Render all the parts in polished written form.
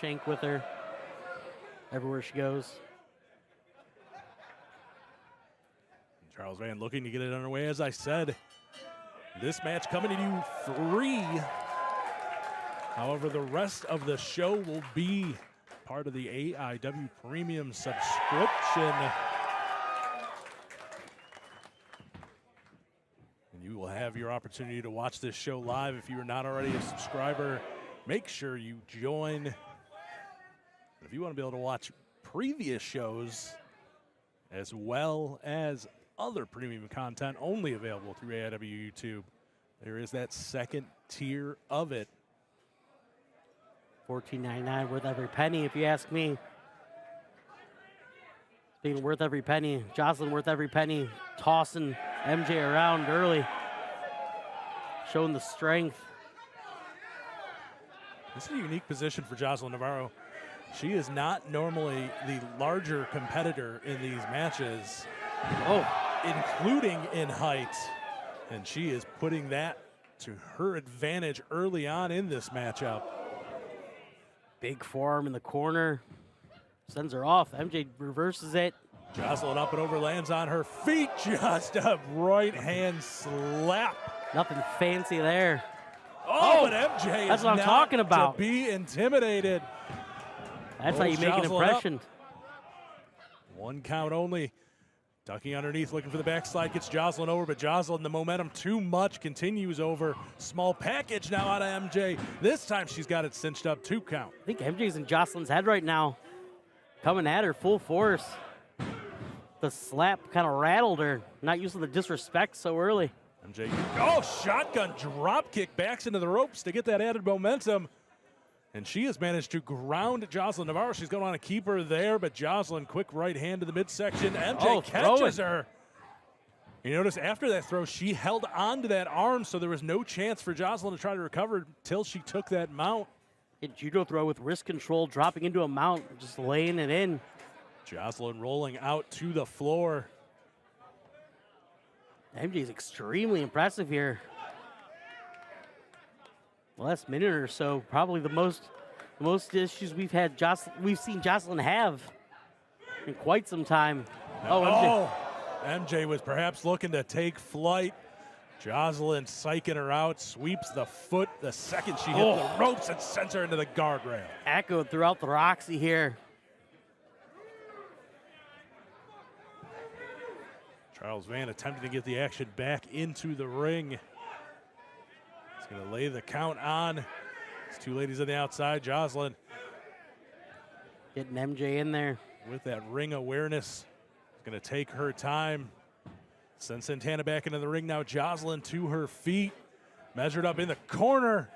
shank with her everywhere she goes. Charles Van looking to get it underway. As I said, this match coming to you free. However, the rest of the show will be part of the AIW Premium subscription. And you will have your opportunity to watch this show live. If you are not already a subscriber, make sure you join. And if you want to be able to watch previous shows as well as other premium content only available through AIW YouTube, there is that second tier of it. $14.99, worth every penny, if you ask me. Speaking of worth every penny, Joseline worth every penny, tossing MJ around early, showing the strength. This is a unique position for Joseline Navarro. She is not normally the larger competitor in these matches, including in height, and she is putting that to her advantage early on in this matchup. Big forearm in the corner, sends her off. MJ reverses it. Joseline up and over, lands on her feet. Just a right hand slap. Nothing fancy there. Oh, but MJ that's is what I'm not talking about. To be intimidated. That's how you make an impression. One count only. Ducking underneath, looking for the backslide, gets Joseline over, but Joseline, the momentum too much, continues over. Small package now out of MJ. This time she's got it cinched up, 2 count. I think MJ's in Joseline's head right now. Coming at her full force. The slap kind of rattled her. Not using the disrespect so early. MJ, shotgun drop kick, backs into the ropes to get that added momentum. And she has managed to ground Joseline Navarro. She's going to want to keep her there, but Joseline, quick right hand to the midsection. MJ catches her. You notice after that throw, she held on to that arm, so there was no chance for Joseline to try to recover until she took that mount. A judo throw with wrist control, dropping into a mount, just laying it in. Joseline rolling out to the floor. MJ's extremely impressive here. Last minute or so, probably the most issues we've seen Joseline have in quite some time. MJ was perhaps looking to take flight. Joseline psyching her out, sweeps the foot the second she hit the ropes and sends her into the guardrail. Echoed throughout the Roxy here. Charles Van attempting to get the action back into the ring. He's going to lay the count on. It's 2 ladies on the outside. Joseline getting MJ in there. With that ring awareness. Going to take her time. Send Santana back into the ring now. Joseline to her feet. Measured up in the corner.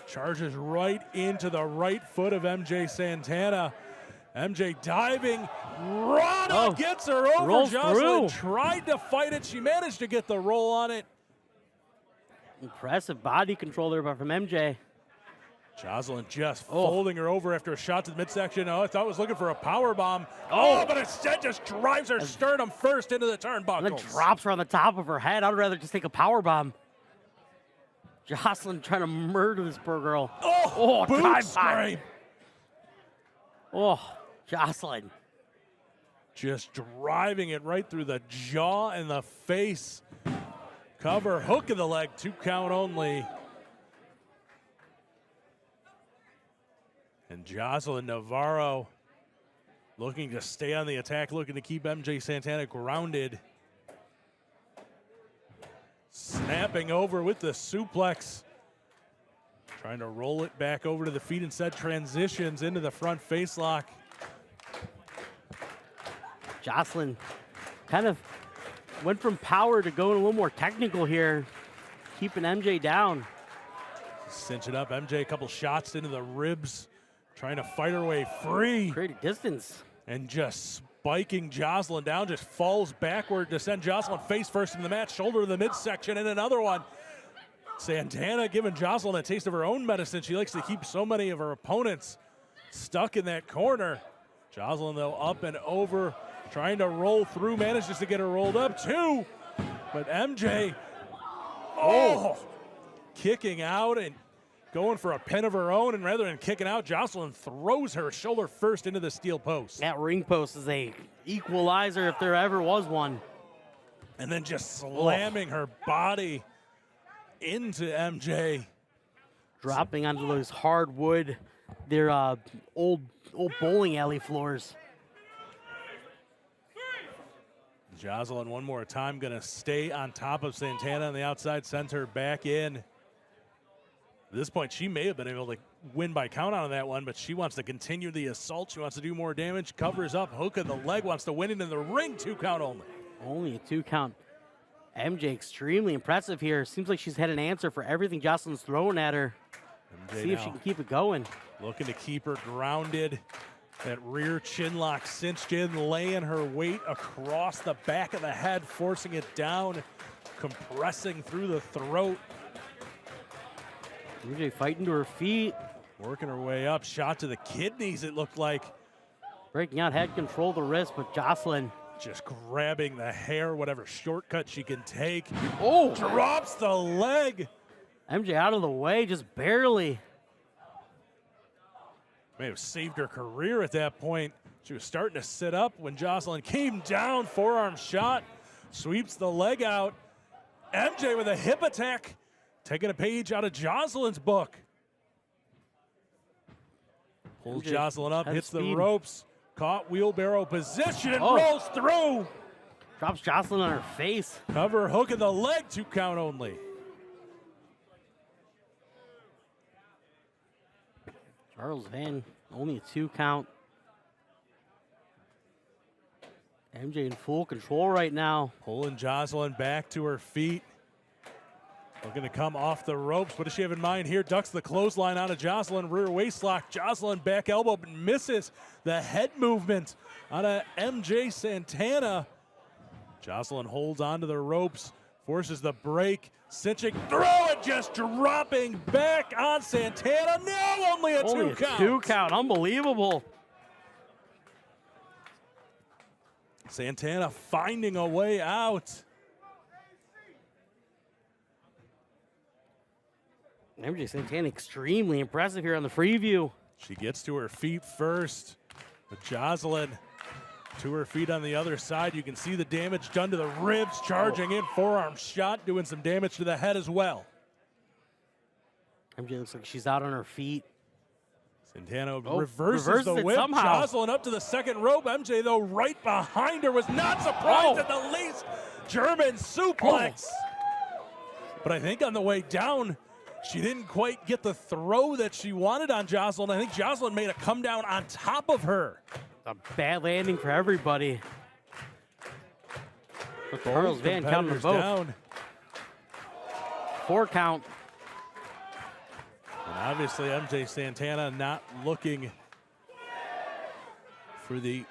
Charges right into the right foot of MJ Santana. MJ diving. Rana gets her over. Joseline tried to fight it. She managed to get the roll on it. Impressive body control there from MJ. Joseline just folding her over after a shot to the midsection. I thought was looking for a power bomb. But instead just drives her sternum first into the turnbuckles. And then drops her on the top of her head. I'd rather just take a power bomb. Joseline trying to murder this poor girl. Boot scrape. Joseline. Just driving it right through the jaw and the face. Cover, hook of the leg, 2 count only. And Joseline Navarro looking to stay on the attack, looking to keep MJ Santana grounded. Snapping over with the suplex. Trying to roll it back over to the feet, instead transitions into the front face lock. Joseline kind of went from power to going a little more technical here, keeping MJ down. Cinch it up. MJ a couple shots into the ribs, trying to fight her way free. Create a distance. And just spiking Joseline down, just falls backward to send Joseline face first in the match, shoulder to the midsection, and another one. Santana giving Joseline a taste of her own medicine. She likes to keep so many of her opponents stuck in that corner. Joseline, though, up and over, trying to roll through, manages to get her rolled up, 2. But MJ, kicking out and going for a pin of her own, and rather than kicking out, Joseline throws her shoulder first into the steel post. That ring post is a equalizer if there ever was one. And then just slamming her body into MJ. Dropping onto those hardwood, their old bowling alley floors. Joseline one more time gonna stay on top of Santana on the outside, sends her back in. At this point, she may have been able to win by count out on that one, but she wants to continue the assault. She wants to do more damage, covers up, hook of the leg, wants to win it in the ring, 2 count only. Only a 2 count. MJ extremely impressive here. Seems like she's had an answer for everything Joseline's throwing at her. MJ See if she can keep it going. Looking to keep her grounded. That rear chin lock cinched in, laying her weight across the back of the head, forcing it down, compressing through the throat. MJ fighting to her feet. Working her way up, shot to the kidneys, it looked like. Breaking out, head control the wrist, but Joseline just grabbing the hair, whatever shortcut she can take. Oh! Drops the leg. MJ out of the way, just barely. May have saved her career at that point. She was starting to sit up when Joseline came down, forearm shot, sweeps the leg out. MJ with a hip attack, taking a page out of Joseline's book. Pulls MJ Joseline up, has hits the speed. ropes, caught wheelbarrow position and Oh. rolls through. Drops Joseline on her face. Cover, hook of the leg, 2 count only. Charles Van, only a 2 count. MJ in full control right now. Pulling Joseline back to her feet. Looking to come off the ropes. What does she have in mind here? Ducks the clothesline out of Joseline. Rear waist lock. Joseline back elbow, but misses the head movement out of MJ Santana. Joseline holds onto the ropes, forces the break, cinching through and just dropping back on Santana. No, only a 2 count. 2 count, unbelievable. Santana finding a way out. MJ Santana extremely impressive here on the free view. She gets to her feet first, but Joseline to her feet on the other side. You can see the damage done to the ribs, charging in, forearm shot, doing some damage to the head as well. MJ looks like she's out on her feet. Santana reverses reverses the it whip. somehow. Joseline up to the second rope. MJ, though, right behind her, was not surprised at the least. German suplex. But I think on the way down, she didn't quite get the throw that she wanted on Joseline. I think Joseline made a come down on top of her. A bad landing for everybody. But Charles Van counting them both. Down. 4 count. And obviously MJ Santana not looking for the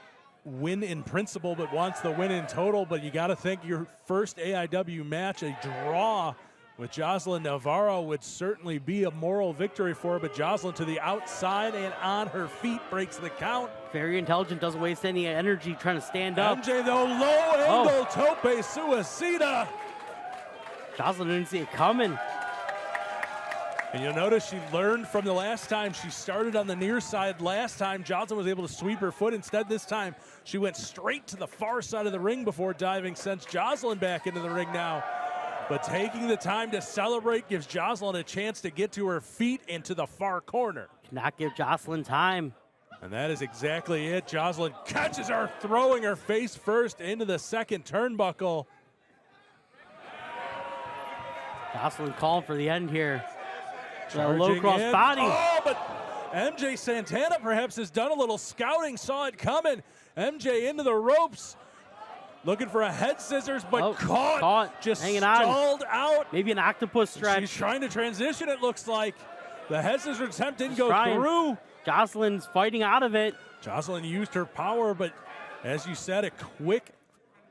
win in principle, but wants the win in total. But you got to think your first AIW match, a draw with Joseline Navarro, would certainly be a moral victory for her. But Joseline to the outside and on her feet breaks the count. Very intelligent, doesn't waste any energy trying to stand up. MJ, though, low angle tope suicida. Joseline didn't see it coming. And you'll notice she learned from the last time. She started on the near side last time. Joseline was able to sweep her foot. Instead, this time, she went straight to the far side of the ring before diving, sends Joseline back into the ring now. But taking the time to celebrate gives Joseline a chance to get to her feet into the far corner. Cannot give Joseline time. And that is exactly it. Joseline catches her, throwing her face first into the second turnbuckle. Joseline calling for the end here. A low Charging cross in. body. Oh, but MJ Santana perhaps has done a little scouting, saw it coming. MJ into the ropes, looking for a head scissors, but caught, just hanging stalled out. Maybe an octopus stretch. She's trying to transition, it looks like. The head scissors attempt didn't go trying. through. Joseline's fighting out of it. Joseline used her power, but as you said, a quick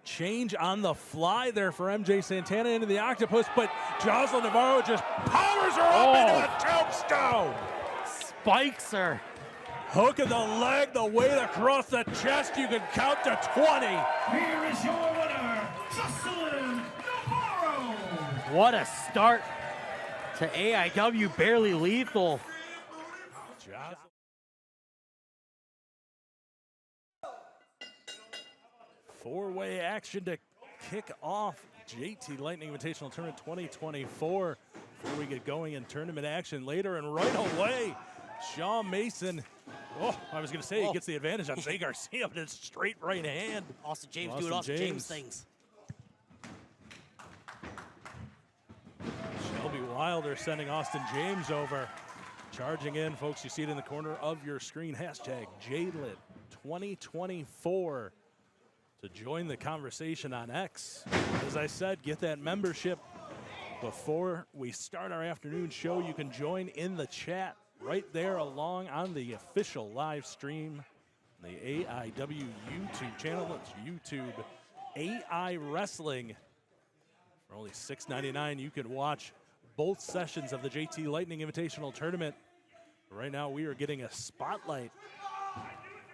change on the fly there for MJ Santana into the octopus, but Joseline Navarro just powers her up into a tombstone. Spikes her. Hook of the leg, the weight across the chest, you can count to 20. Here is your winner, Joseline Navarro. What a start to AIW, barely lethal. Four-way action to kick off JT Lightning Invitational Tournament 2024. Before we get going in tournament action later, and right away, Shaw Mason. Oh, I was going to say he gets the advantage on Zay Garcia, but it's straight right hand. Austin James doing Austin James things. Shelby Wilder sending Austin James over. Charging in, folks, you see it in the corner of your screen. Hashtag JLIT 2024 to join the conversation on X. As I said, get that membership before we start our afternoon show. You can join in the chat right there along on the official live stream, the AIW YouTube channel. It's YouTube AI Wrestling. For only $6.99, you can watch both sessions of the JT Lightning Invitational Tournament. Right now, we are getting a spotlight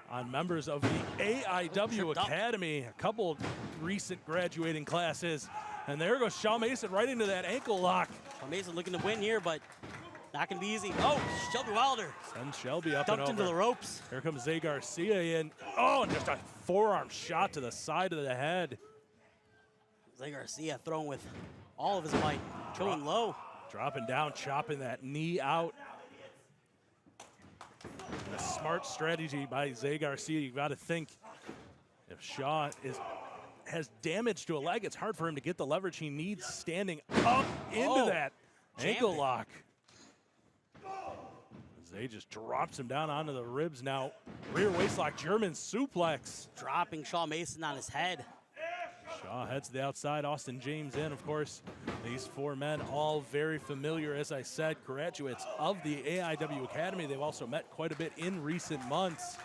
on members of the AIW Academy, a couple recent graduating classes. And there goes Shaw Mason right into that ankle lock. Shaw Mason looking to win here, but not going to be easy. Oh, Shelby Wilder. Send Shelby up dumped and over. Into the ropes. Here comes Zay Garcia in. Oh, and just a forearm shot to the side of the head. Zay Garcia throwing with all of his might, going low. Dropping down, chopping that knee out. And a smart strategy by Zay Garcia. You got to think if Shaw has damage to a leg, it's hard for him to get the leverage he needs standing up into that ankle lock. Zay just drops him down onto the ribs now. Rear waistlock, German suplex. Dropping Shaw Mason on his head. Shaw heads to the outside, Austin James in. Of course, these four men all very familiar, as I said, graduates of the AIW Academy. They've also met quite a bit in recent months.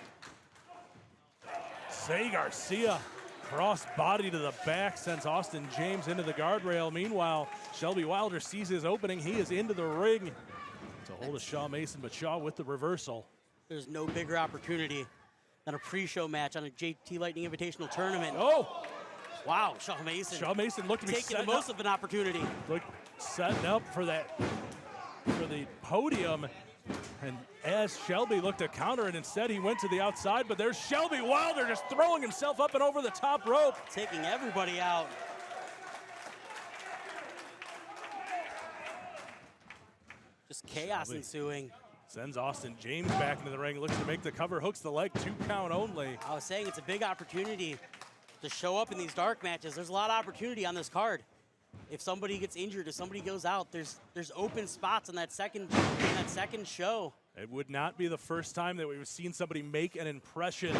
Zay Garcia, cross body to the back, sends Austin James into the guardrail. Meanwhile, Shelby Wilder sees his opening. He is into the ring to hold a Shaw Mason, but Shaw with the reversal. There's no bigger opportunity than a pre-show match on a JT Lightning Invitational Tournament. Oh! Wow, Shaw Mason. Shaw Mason looked to be taking the most of an opportunity. Setting up for the podium. And as Shelby looked to counter it, instead he went to the outside, but there's Shelby Wilder just throwing himself up and over the top rope. Taking everybody out. Just chaos ensuing. Sends Austin James back into the ring, looks to make the cover, hooks the leg, 2 count only. I was saying it's a big opportunity to show up in these dark matches. There's a lot of opportunity on this card. If somebody gets injured, if somebody goes out, there's open spots on that second show. It would not be the first time that we've seen somebody make an impression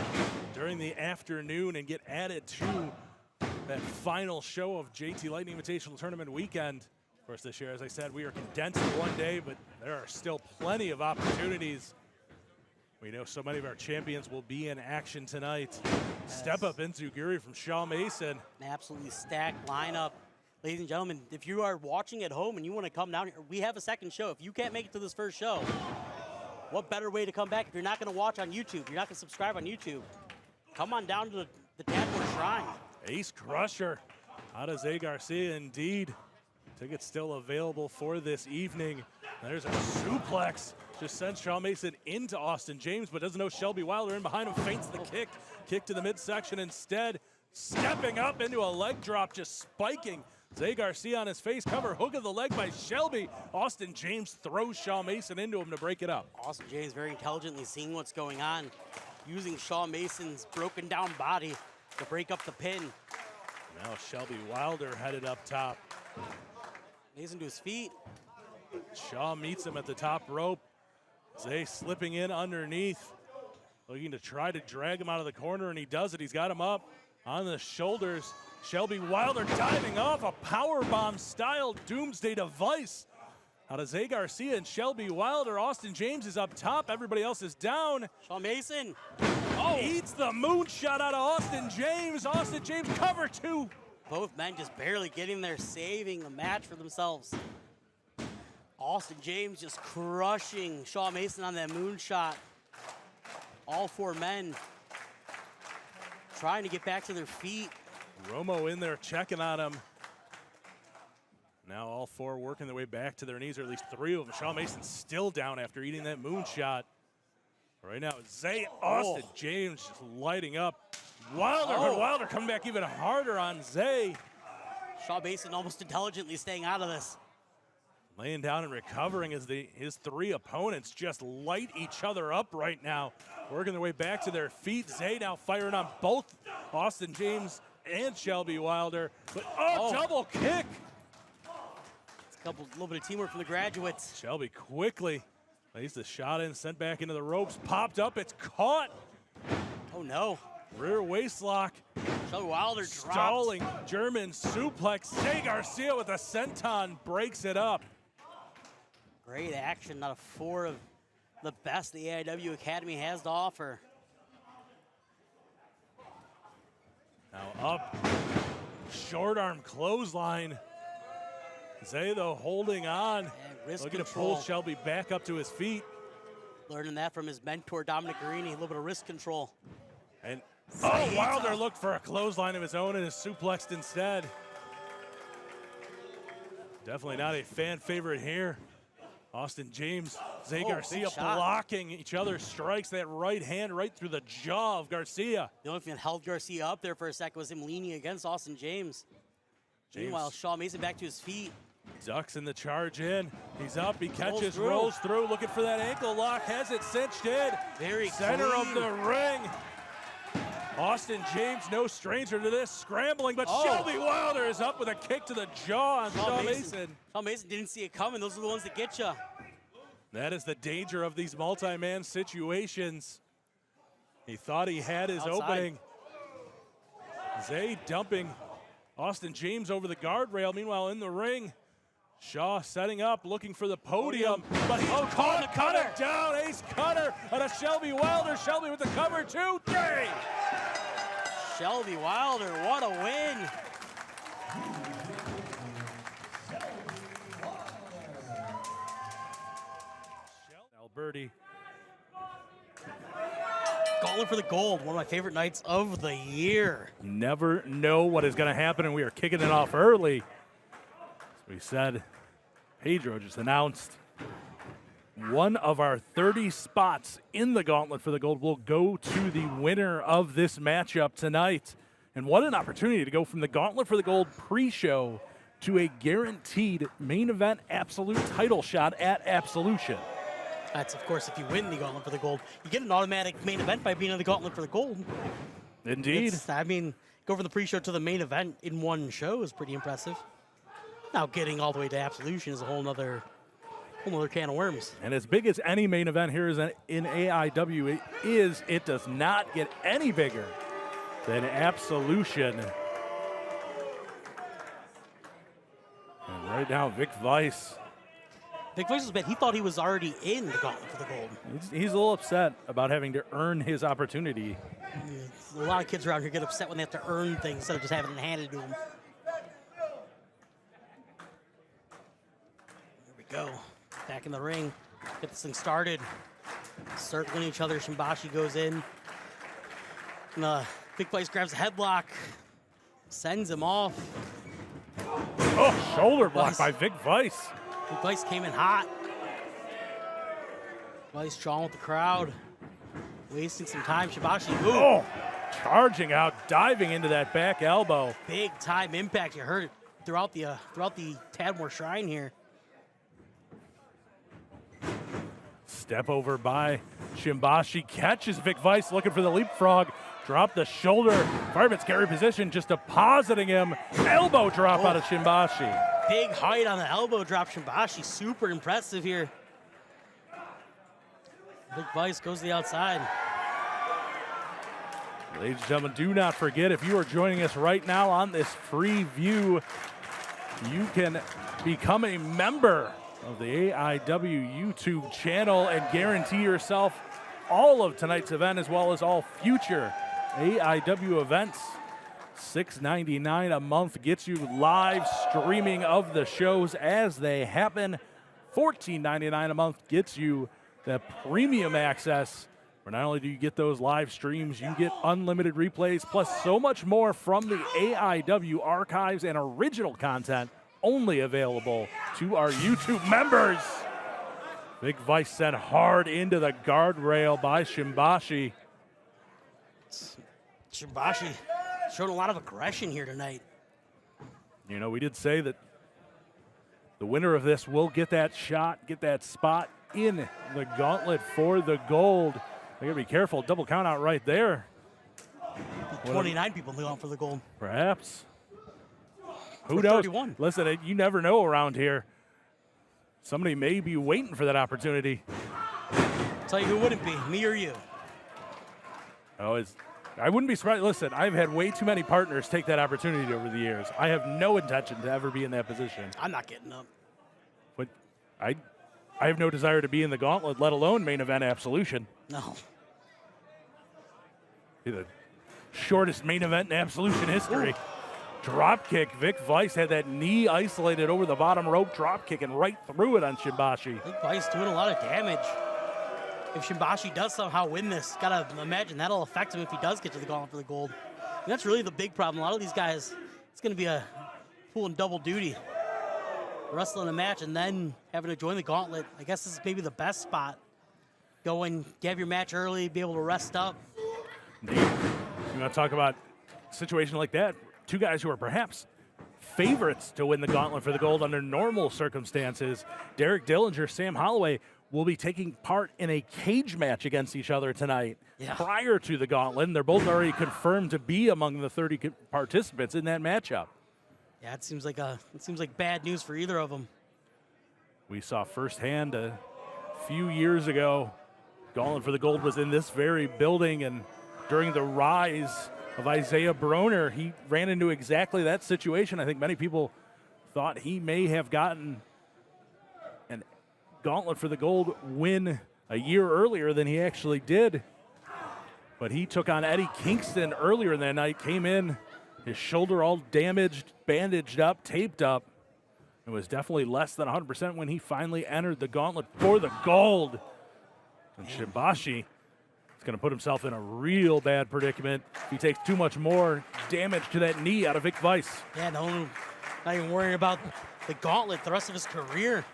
during the afternoon and get added to that final show of JT Lightning Invitational Tournament weekend. Of course, this year, as I said, we are condensed to one day, but there are still plenty of opportunities. We know so many of our champions will be in action tonight. Yes. Step up enziguri from Shaw Mason. An absolutely stacked lineup. Ladies and gentlemen, if you are watching at home and you want to come down here, we have a second show. If you can't make it to this first show, what better way to come back if you're not going to watch on YouTube, you're not going to subscribe on YouTube. Come on down to the Tadmore Shrine. Ace Crusher out of Zay Garcia, indeed. Tickets still available for this evening. There's a suplex. Just sends Shaw Mason into Austin James, but doesn't know Shelby Wilder in behind him, feints the kick. Kick to the midsection instead. Stepping up into a leg drop, just spiking. Zay Garcia on his face, cover, hook of the leg by Shelby. Austin James throws Shaw Mason into him to break it up. Austin James very intelligently seeing what's going on, using Shaw Mason's broken down body to break up the pin. Now Shelby Wilder headed up top. Mason to his feet. Shaw meets him at the top rope. Zay slipping in underneath, looking to try to drag him out of the corner, and he does it. He's got him up on the shoulders. Shelby Wilder diving off a powerbomb style doomsday device out of Zay Garcia and Shelby Wilder. Austin James is up top. Everybody else is down. Shaw Mason. Eats the moonshot out of Austin James. Austin James cover 2. Both men just barely getting there, saving the match for themselves. Austin James just crushing Shaw Mason on that moonshot. All 4 men trying to get back to their feet. Romo in there checking on him. Now all four working their way back to their knees, or at least three of them. Shaw Mason still down after eating that moonshot. Right now, Zay Austin James just lighting up. Wilder, but Wilder coming back even harder on Zay. Shaw Mason almost intelligently staying out of this. Laying down and recovering as his three opponents just light each other up right now. Working their way back to their feet. Zay now firing on both Austin James and Shelby Wilder. But double kick. It's a little bit of teamwork from the graduates. Shelby quickly lays the shot in, sent back into the ropes, popped up, it's caught. Oh no. Rear waist lock. Shelby Wilder stalling dropped. German suplex. Zay Garcia with a senton breaks it up. Great action, not a four of the best the AIW Academy has to offer. Now up, short arm clothesline. Zay though holding on. Looking to pull Shelby back up to his feet. Learning that from his mentor, Dominic Guarini, a little bit of wrist control. And Wilder looked for a clothesline of his own and is suplexed instead. Definitely not a fan favorite here. Austin James, Zay Garcia blocking each other's strikes. That right hand right through the jaw of Garcia. The only thing that held Garcia up there for a second was him leaning against Austin James. Meanwhile, Shaw Mason back to his feet. Ducks in the charge in. He's up, he catches, rolls through, looking for that ankle lock, has it cinched in. Very center clean. of the ring. Austin James, no stranger to this, scrambling, but Shelby Wilder is up with a kick to the jaw on Shaw Mason. Shaw Mason didn't see it coming. Those are the ones that get you. That is the danger of these multi-man situations. He thought he had his opening. Zay dumping Austin James over the guardrail. Meanwhile, in the ring, Shaw setting up, looking for the podium, but he's caught, cutter down, ace cutter on a Shelby Wilder. Shelby with the cover, 2, 3. Shelby Wilder, what a win. Alberti. Gauntlet for the gold, one of my favorite nights of the year. Never know what is going to happen, and we are kicking it off early. As we said, Pedro just announced one of our 30 spots in the Gauntlet for the Gold will go to the winner of this matchup tonight. And what an opportunity to go from the Gauntlet for the Gold pre-show to a guaranteed main event absolute title shot at Absolution. That's, of course, if you win the Gauntlet for the Gold. You get an automatic main event by being in the Gauntlet for the Gold. Indeed. I mean, go from the pre-show to the main event in one show is pretty impressive. Now getting all the way to Absolution is a whole nother can of worms. And as big as any main event here is in AIW it does not get any bigger than Absolution. And right now, Vic Vice was bad. He thought he was already in the Gauntlet for the Gold. He's a little upset about having to earn his opportunity. A lot of kids around here get upset when they have to earn things instead of just having it handed to them. There we go. Back in the ring. Get this thing started. Circling each other. Shimbashi goes in. And, Big Place grabs a headlock. Sends him off. Oh, shoulder block by Vic Vice. Big Place came in hot. Vice strong with the crowd. Wasting some time. Shimbashi. Charging out, diving into that back elbow. Big time impact. You heard it throughout the Tadmor Shrine here. Step over by Shimbashi, catches Vic Vice looking for the leapfrog. Drop the shoulder, fireman's carry position, just depositing him. Elbow drop out of Shimbashi. Big height on the elbow drop. Shimbashi, super impressive here. Big Vice goes to the outside. Ladies and gentlemen, do not forget, if you are joining us right now on this free view, you can become a member of the AIW YouTube channel and guarantee yourself all of tonight's event as well as all future AIW events. $6.99 a month gets you live streaming of the shows as they happen. $14.99 a month gets you the premium access, where not only do you get those live streams, you get unlimited replays, plus so much more from the AIW archives and original content only available to our YouTube members. Big Vice sent hard into the guardrail by Shimbashi. Shimbashi showed a lot of aggression here tonight. You know, we did say that the winner of this will get that shot, get that spot in the gauntlet for the gold. They gotta be careful. Double count out right there. 29 people going for the gold. Perhaps. Who For knows? 31. Listen, you never know around here. Somebody may be waiting for that opportunity. Tell you who wouldn't be, me or you. Oh, I wouldn't be surprised. Listen, I've had way too many partners take that opportunity over the years. I have no intention to ever be in that position. I'm not getting up. But I have no desire to be in the gauntlet, let alone main event Absolution. No. Be the shortest main event in Absolution history. Ooh. Drop kick. Vic Vice had that knee isolated over the bottom rope, drop kicking right through it on Shimbashi. Vic Vice doing a lot of damage. If Shimbashi does somehow win this, gotta imagine that'll affect him if he does get to the gauntlet for the gold. And that's really the big problem. A lot of these guys, it's gonna be a pulling double duty. Wrestling a match and then having to join the gauntlet. I guess this is maybe the best spot. Go in, have your match early, be able to rest up. Indeed. You want to talk about a situation like that? Two guys who are perhaps favorites to win the gauntlet for the gold under normal circumstances. Derek Dillinger, Sam Holloway will be taking part in a cage match against each other tonight prior to the gauntlet. And they're both already confirmed to be among the 30 participants in that matchup. Yeah, it seems like bad news for either of them. We saw firsthand a few years ago, gauntlet for the gold was in this very building, and during the rise of Isaiah Broner, he ran into exactly that situation. I think many people thought he may have gotten an gauntlet for the gold win a year earlier than he actually did. But he took on Eddie Kingston earlier in that night, came in, his shoulder all damaged, bandaged up, taped up. It was definitely less than 100% when he finally entered the gauntlet for the gold. And Shimbashi is going to put himself in a real bad predicament if he takes too much more damage to that knee out of Vic Vice. Yeah, not even worrying about the gauntlet the rest of his career.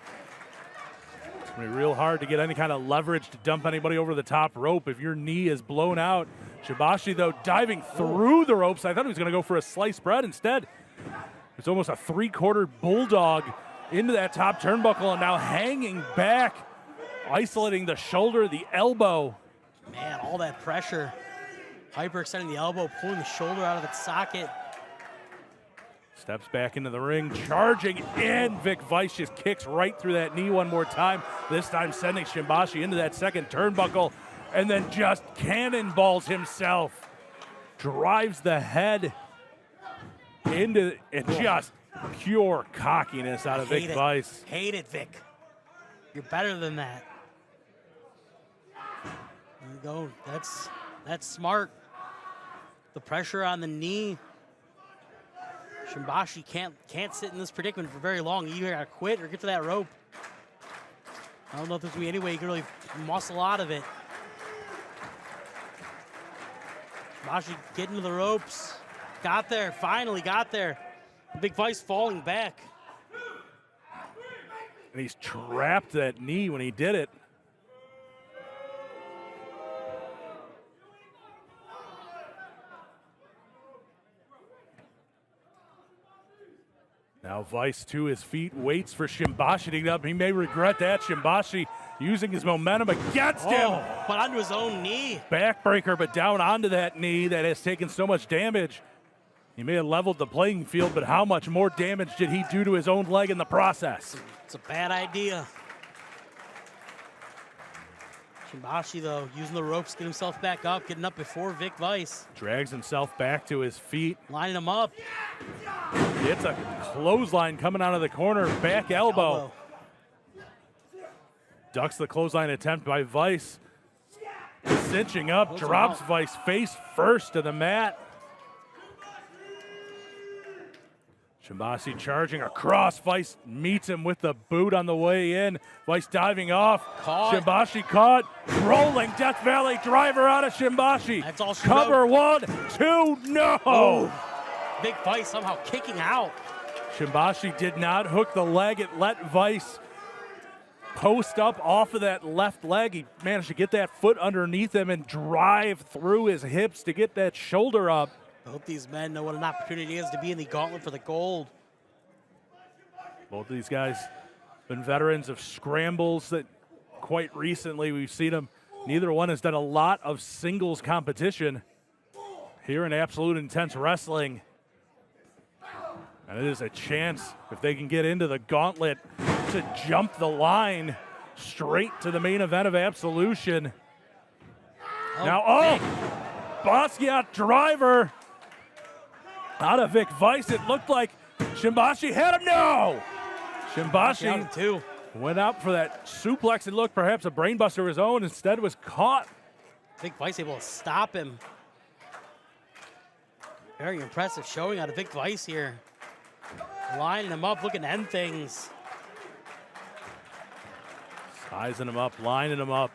It's going to be real hard to get any kind of leverage to dump anybody over the top rope if your knee is blown out. Shimbashi, though, diving through the ropes. I thought he was going to go for a sliced bread. Instead, it's almost a three-quarter bulldog into that top turnbuckle and now hanging back, isolating the shoulder, the elbow. Man, all that pressure. Hyperextending the elbow, pulling the shoulder out of its socket. Steps back into the ring, charging in. Vic Vice just kicks right through that knee one more time, this time sending Shimbashi into that second turnbuckle, and then just cannonballs himself. Drives the head into it. Just pure cockiness out of Vic Vice. Hate it, Vic. You're better than that. There you go. That's smart. The pressure on the knee. Shimbashi can't sit in this predicament for very long. You either gotta quit or get to that rope. I don't know if there's gonna be any way you can really muscle out of it. Shimbashi getting to the ropes. Got there, finally got there. Big Vice falling back. And he's trapped that knee when he did it. Now Vice to his feet, waits for Shimbashi to get up. He may regret that. Shimbashi using his momentum against him. But onto his own knee. Backbreaker, but down onto that knee that has taken so much damage. He may have leveled the playing field, but how much more damage did he do to his own leg in the process? It's a bad idea. Shimbashi, though, using the ropes, get himself back up, getting up before Vic Vice. Drags himself back to his feet. Lining him up. It's a clothesline coming out of the corner, back elbow. Ducks the clothesline attempt by Vice. Cinching up, drops Vice face first to the mat. Shimbashi charging across. Vice meets him with the boot on the way in. Vice diving off. Caught. Shimbashi caught. Rolling Death Valley driver out of Shimbashi. That's all she Cover wrote. 1, 2, no. Oh. Big Vice somehow kicking out. Shimbashi did not hook the leg. It let Vice post up off of that left leg. He managed to get that foot underneath him and drive through his hips to get that shoulder up. Both these men know what an opportunity is to be in the gauntlet for the gold. Both of these guys been veterans of scrambles that quite recently we've seen them. Neither one has done a lot of singles competition here in Absolute Intense Wrestling. And it is a chance, if they can get into the gauntlet, to jump the line straight to the main event of Absolution. Basquiat driver out of Vic Vice. It looked like Shimbashi had him. No! Shimbashi went up for that suplex and looked perhaps a brainbuster of his own. Instead was caught. Vic Vice able to stop him. Very impressive showing out of Vic Vice here. Lining him up, looking to end things. Sizing him up, lining him up.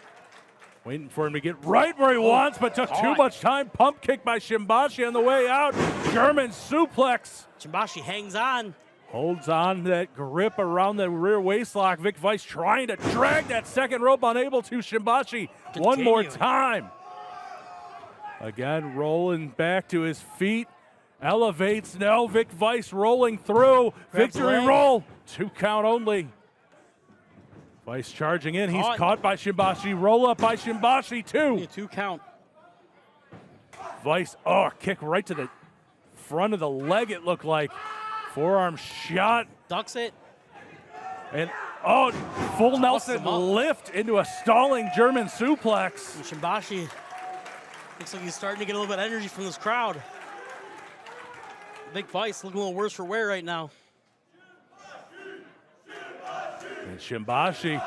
Waiting for him to get right where he wants, but took too much time. Pump kick by Shimbashi on the way out. German suplex. Shimbashi hangs on. Holds on that grip around the rear waistlock. Vic Vice trying to drag that second rope, unable to. Shimbashi one more time. Again, rolling back to his feet. Elevates, no, Vic Vice rolling through. Victory roll, 2 count only. Vice charging in, he's caught by Shimbashi. Roll up by Shimbashi, 2. 2 count. Vice, kick right to the front of the leg, it looked like. Forearm shot. Ducks it. And, full Nelson lift into a stalling German suplex. And Shimbashi looks like he's starting to get a little bit of energy from this crowd. Big Vice looking a little worse for wear right now. And Shimbashi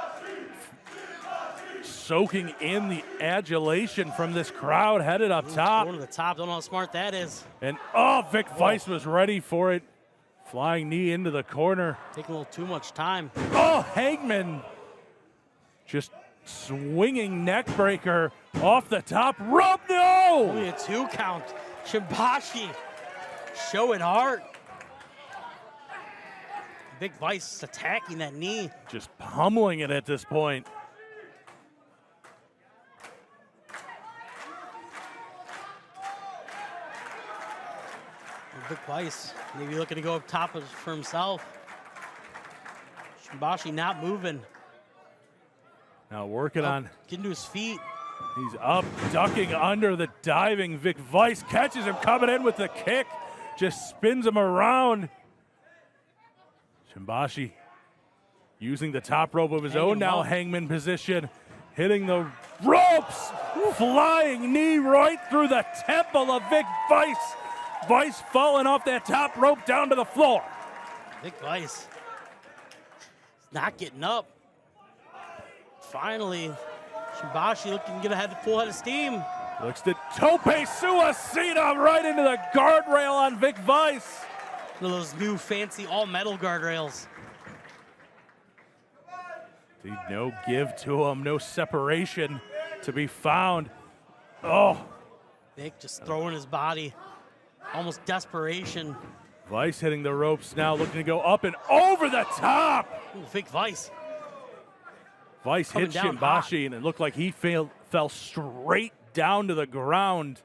soaking in the adulation from this crowd, headed up top. Going to the top, don't know how smart that is. And, Vic Vice was ready for it. Flying knee into the corner. Taking a little too much time. Hangman just swinging neck breaker off the top rope. No! Only a 2 count. Shimbashi showing heart. Big Vice attacking that knee. Just pummeling it at this point. Big Vice maybe looking to go up top for himself. Shimbashi not moving. Now working on. Getting to his feet. He's up, ducking under the diving. Vic Vice catches him coming in with the kick. Just spins him around. Shimbashi using the top rope of his own now, hangman position. Hitting the ropes. Flying knee right through the temple of Vic Vice. Vice falling off that top rope down to the floor. Vic Vice not getting up. Finally, Shimbashi looking to get a full head of steam. Looks to tope suicida right into the guardrail on Vic Vice. One of those new fancy all-metal guardrails. No give to him, no separation to be found. Vic just throwing his body. Almost desperation. Vice hitting the ropes now, looking to go up and over the top. Vic Vice. Vice hit Shimbashi, and it looked like he fell straight down to the ground.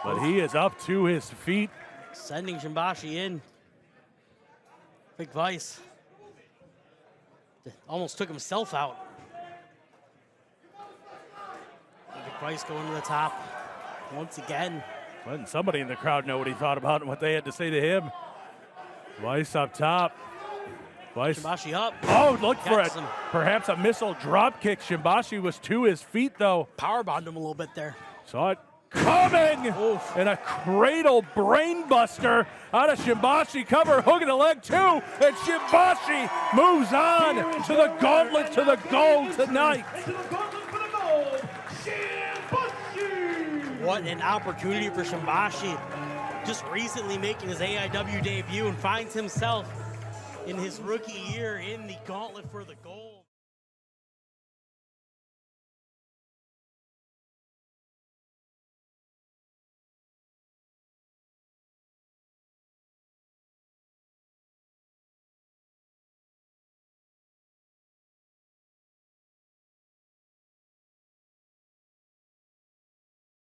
But he is up to his feet. Sending Shimbashi in. Vic Vice almost took himself out. Vic Vice going to the top once again. Letting somebody in the crowd know what he thought about and what they had to say to him. Vice up top. Vice. Shimbashi up. Look for it. Perhaps a missile drop kick. Shimbashi was to his feet, though. Powerbombed him a little bit there. Saw it coming. And a cradle brainbuster out of Shimbashi. Cover, hook in the leg, too. And Shimbashi moves on to the gauntlet, to the gold tonight. What an opportunity for Shimbashi. Just recently making his AIW debut and finds himself in his rookie year in the gauntlet for the gold.